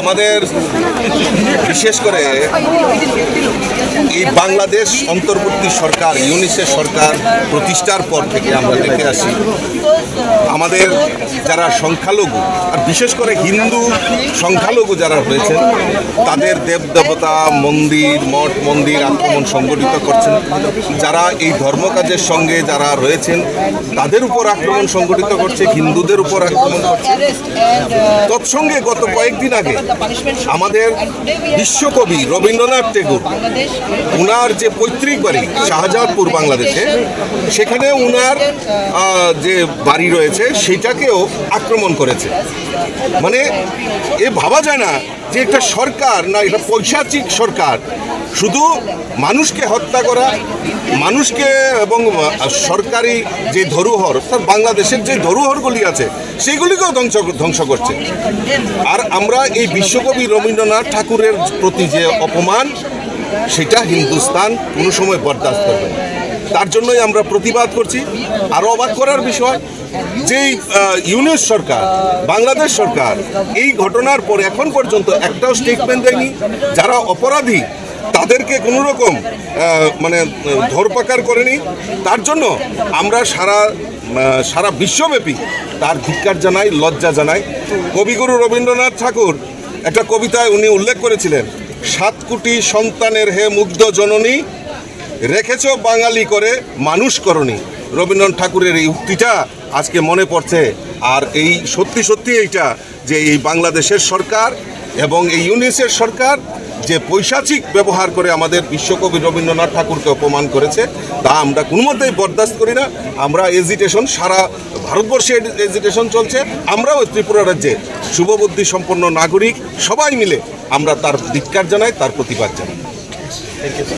আমাদের বিশেষ করে এই বাংলাদেশ অন্তর্বর্তী সরকার ইউনিসেফ সরকার প্রতিষ্ঠার পর থেকে আমরা দেখে আসি আমাদের যারা সংখ্যালঘু আর বিশেষ করে হিন্দু সংখ্যালঘু যারা রয়েছেন তাদের দেবদেবতা মন্দির মঠ মন্দির আক্রমণ সংগঠিত করছেন। যারা এই ধর্মকাজের সঙ্গে যারা রয়েছেন তাদের উপর আক্রমণ সংগঠিত করছে, হিন্দুদের উপর আক্রমণ করছে। তৎসঙ্গে গত কয়েকদিন আগে আমাদের বিশ্বকবি রবীন্দ্রনাথ ঠাকুর উনার যে পৈতৃক বাড়ি শাহজাহানপুর বাংলাদেশে, সেখানে উনার যে বাড়ি রয়েছে সেটাকেও আক্রমণ করেছে। মানে এ ভাবা যায় না যে একটা সরকার না, এটা পৈশাচিক সরকার শুধু মানুষকে হত্যা করা, মানুষকে এবং সরকারি যে ধরোহর অর্থাৎ বাংলাদেশের যে ধরোহরগুলি আছে সেগুলিকেও ধ্বংস করছে। আর আমরা এই বিশ্বকবি রবীন্দ্রনাথ ঠাকুরের প্রতি যে অপমান সেটা হিন্দুস্তান কোনো সময় বরদাস্ত করবে না। তার জন্যই আমরা প্রতিবাদ করছি। আরও অবাক করার বিষয় যে ইউনিস সরকার বাংলাদেশ সরকার এই ঘটনার পর এখন পর্যন্ত একটাও স্টেটমেন্ট দেয়নি। যারা অপরাধী তাদেরকে কোনো রকম ধরপাকড় করেনি। তার জন্য আমরা সারা বিশ্বব্যাপী তার ধিক্কার জানাই, লজ্জা জানাই। কবিগুরু রবীন্দ্রনাথ ঠাকুর একটা কবিতায় উনি উল্লেখ করেছিলেন, 7 কোটি সন্তানের হে মুগ্ধ জননী, রেখেছ বাঙালি করে মানুষ করণী। রবীন্দ্রনাথ ঠাকুরের এই উক্তিটা আজকে মনে পড়ছে। আর এই সত্যি এইটা যে এই বাংলাদেশের সরকার এবং এই ইউনিসেফ সরকার যে পৈশাচিক ব্যবহার করে আমাদের বিশ্বকবি রবীন্দ্রনাথ ঠাকুরকে অপমান করেছে তা আমরা কোনো মতেই বরদাস্ত করি না। আমরা এজিটেশন, সারা ভারতবর্ষে এজিটেশন চলছে। আমরাও ত্রিপুরা রাজ্যে শুভবুদ্ধি সম্পন্ন নাগরিক সবাই মিলে আমরা তার ধিক্কার জানাই, তার প্রতিবাদ জানাই। Thank you.